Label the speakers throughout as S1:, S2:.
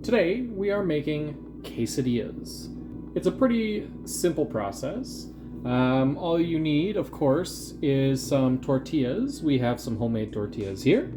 S1: Today we are making quesadillas. It's a pretty simple process. All you need, of course, is some tortillas. We have some homemade tortillas here.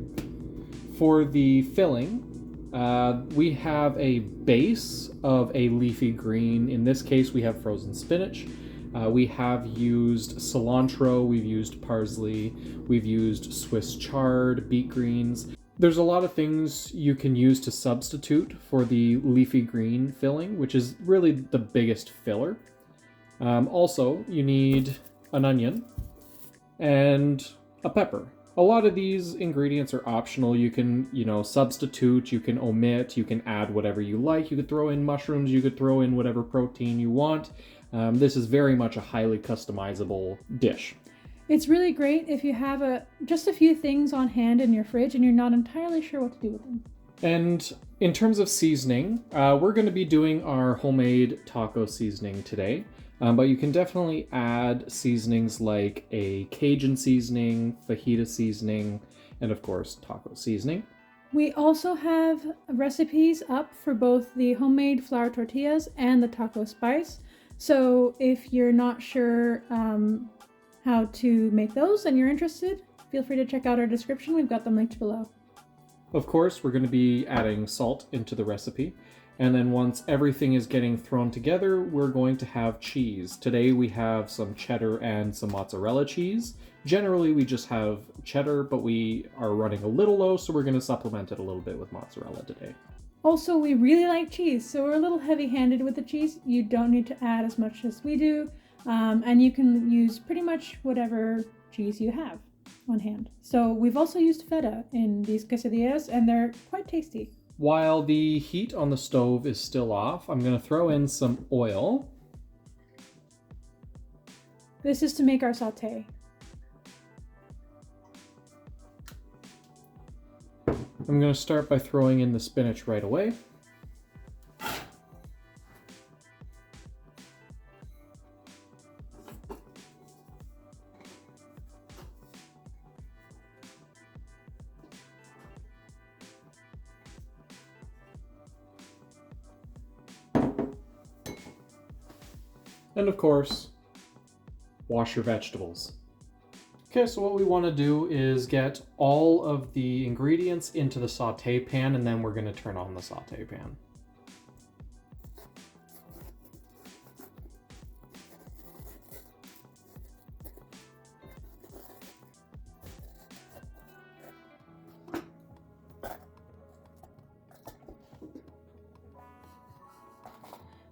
S1: For the filling, we have a base of a leafy green. In this case, we have frozen spinach. We have used cilantro, we've used parsley, we've used Swiss chard, beet greens. There's a lot of things you can use to substitute for the leafy green filling, which is really the biggest filler. Also, you need an onion and a pepper. A lot of these ingredients are optional. You can, substitute, you can omit, you can add whatever you like. You could throw in mushrooms, you could throw in whatever protein you want. This is very much a highly customizable dish.
S2: It's really great if you have just a few things on hand in your fridge and you're not entirely sure what to do with them.
S1: And in terms of seasoning, we're going to be doing our homemade taco seasoning today. But you can definitely add seasonings like a Cajun seasoning, fajita seasoning, and of course, taco seasoning.
S2: We also have recipes up for both the homemade flour tortillas and the taco spice. So if you're not sure how to make those and you're interested, feel free to check out our description. We've got them linked below.
S1: Of course, we're going to be adding salt into the recipe. And then once everything is getting thrown together, we're going to have cheese. Today we have some cheddar and some mozzarella cheese. Generally we just have cheddar, but we are running a little low, so we're going to supplement it a little bit with mozzarella today.
S2: Also, we really like cheese, so we're a little heavy-handed with the cheese. You don't need to add as much as we do, and you can use pretty much whatever cheese you have on hand. So we've also used feta in these quesadillas, and they're quite tasty.
S1: While the heat on the stove is still off, I'm going to throw in some oil.
S2: This is to make our sauté.
S1: I'm going to start by throwing in the spinach right away. And of course, wash your vegetables. Okay, so what we want to do is get all of the ingredients into the sauté pan, and then we're going to turn on the sauté pan.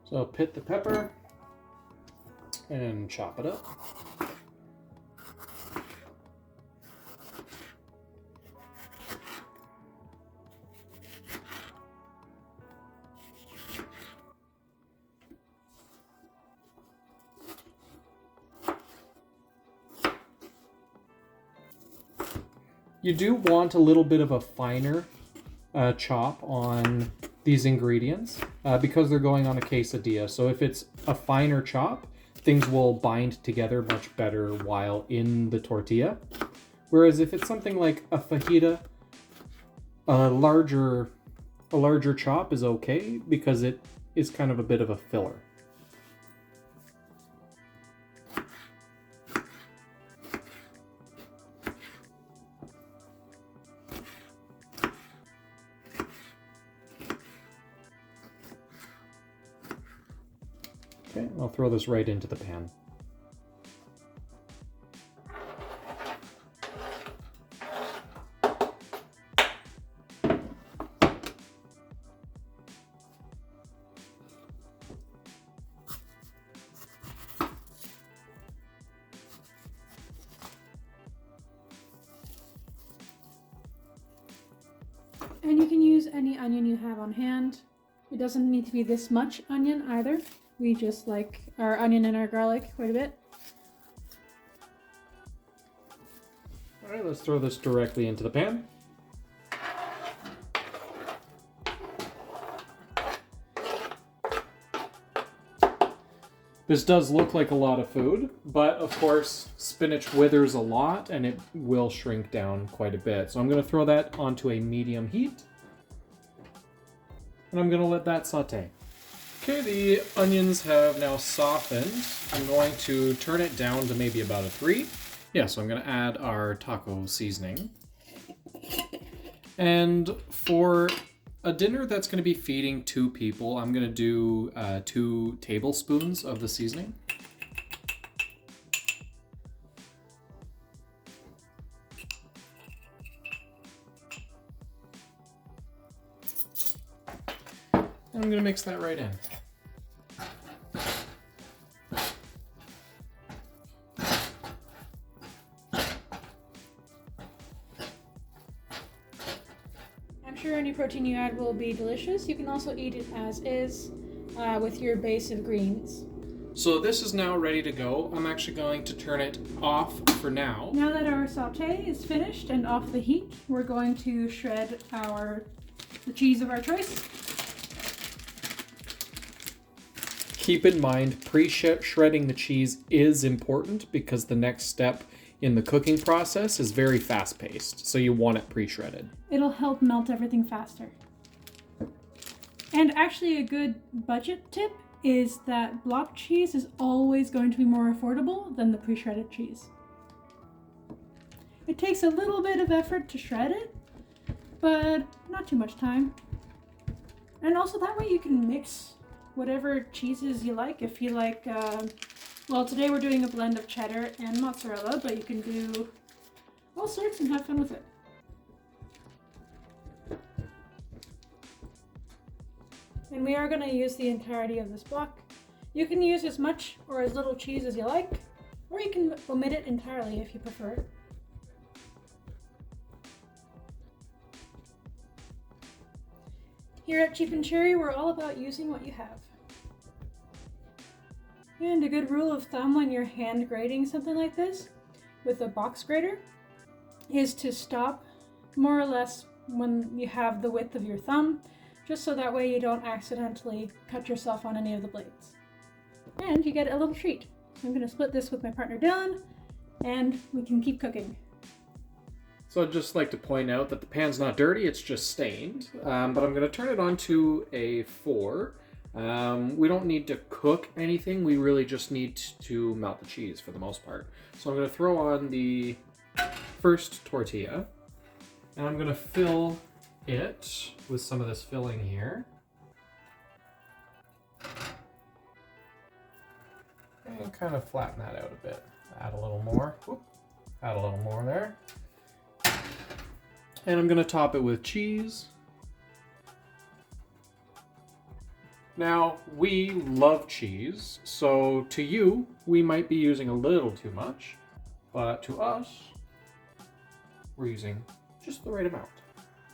S1: So pit the pepper and chop it up. You do want a little bit of a finer chop on these ingredients because they're going on a quesadilla. So if it's a finer chop, things will bind together much better while in the tortilla. Whereas if it's something like a fajita, a larger chop is okay because it is kind of a bit of a filler. Okay, I'll throw this right into the pan.
S2: And you can use any onion you have on hand. It doesn't need to be this much onion either. We just like our onion and our garlic quite a bit.
S1: All right, let's throw this directly into the pan. This does look like a lot of food, but of course, spinach withers a lot and it will shrink down quite a bit. So I'm going to throw that onto a medium heat. And I'm going to let that saute. Okay, the onions have now softened. I'm going to turn it down to maybe about a 3. Yeah, so I'm going to add our taco seasoning. And for a dinner that's going to be feeding 2 people, I'm going to do 2 tablespoons of the seasoning. I'm going to mix that right in.
S2: I'm sure any protein you add will be delicious. You can also eat it as is with your base of greens.
S1: So this is now ready to go. I'm actually going to turn it off for now.
S2: Now that our saute is finished and off the heat, we're going to shred the cheese of our choice.
S1: Keep in mind, pre-shredding the cheese is important because the next step in the cooking process is very fast-paced, so you want it pre-shredded.
S2: It'll help melt everything faster. And actually a good budget tip is that block cheese is always going to be more affordable than the pre-shredded cheese. It takes a little bit of effort to shred it, but not too much time. And also that way you can mix whatever cheeses you like. If you like, well, today we're doing a blend of cheddar and mozzarella, but you can do all sorts and have fun with it. And we are going to use the entirety of this block. You can use as much or as little cheese as you like, or you can omit it entirely if you prefer it. Here at Cheap and Cheery, we're all about using what you have. And a good rule of thumb when you're hand grating something like this with a box grater is to stop more or less when you have the width of your thumb, just so that way you don't accidentally cut yourself on any of the blades. And you get a little treat. So I'm going to split this with my partner Dylan, and we can keep cooking.
S1: So I'd just like to point out that the pan's not dirty, it's just stained. But I'm going to turn it on to a 4. We don't need to cook anything, we really just need to melt the cheese for the most part. So I'm going to throw on the first tortilla, and I'm going to fill it with some of this filling here. And kind of flatten that out a bit. Add a little more. Whoop. Add a little more there. And I'm going to top it with cheese. Now, we love cheese, so to you, we might be using a little too much, but to us, we're using just the right amount.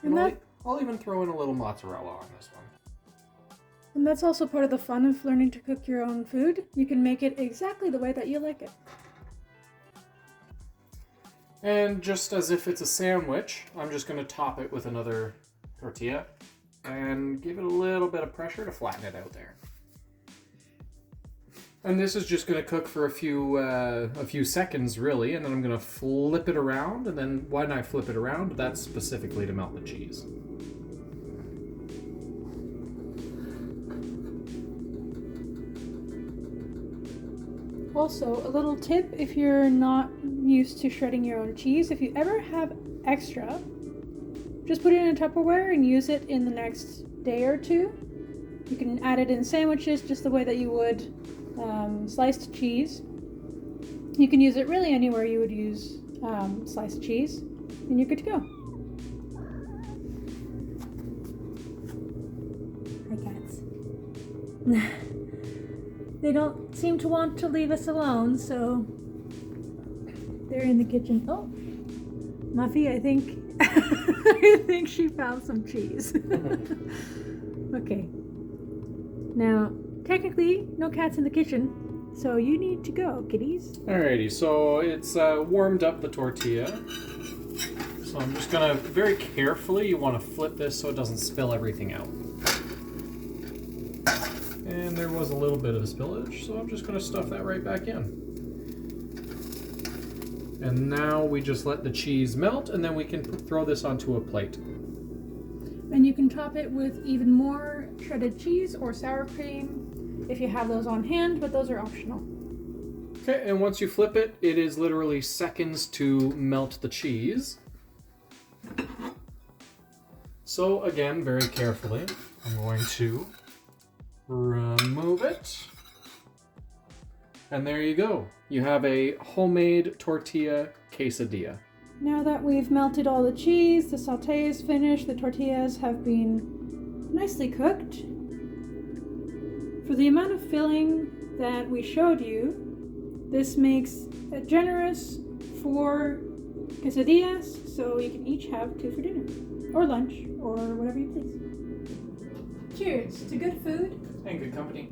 S1: And I'll even throw in a little mozzarella on this one.
S2: And that's also part of the fun of learning to cook your own food. You can make it exactly the way that you like it.
S1: And just as if it's a sandwich, I'm just going to top it with another tortilla and give it a little bit of pressure to flatten it out there. And this is just going to cook for a few seconds, really, and then I'm going to flip it around. And then when I flip it around, that's specifically to melt the cheese.
S2: Also, a little tip if you're not used to shredding your own cheese, if you ever have extra, just put it in a Tupperware and use it in the next day or two. You can add it in sandwiches just the way that you would sliced cheese. You can use it really anywhere you would use sliced cheese, and you're good to go. Hi, cats. They don't seem to want to leave us alone, so they're in the kitchen. Oh, Muffy, I think I think she found some cheese. Okay. Now, technically, no cats in the kitchen, so you need to go, kitties.
S1: Alrighty, so it's warmed up the tortilla. So I'm just gonna, very carefully, you want to flip this so it doesn't spill everything out. And there was a little bit of a spillage, so I'm just going to stuff that right back in. And now we just let the cheese melt, and then we can throw this onto a plate.
S2: And you can top it with even more shredded cheese or sour cream if you have those on hand, but those are optional.
S1: Okay, and once you flip it, it is literally seconds to melt the cheese. So again, very carefully, I'm going to remove it. And there you go. You have a homemade tortilla quesadilla.
S2: Now that we've melted all the cheese, the sauté is finished, the tortillas have been nicely cooked. For the amount of filling that we showed you, this makes a generous 4 quesadillas, so you can each have 2 for dinner, or lunch, or whatever you please. Cheers to good food
S1: And good company.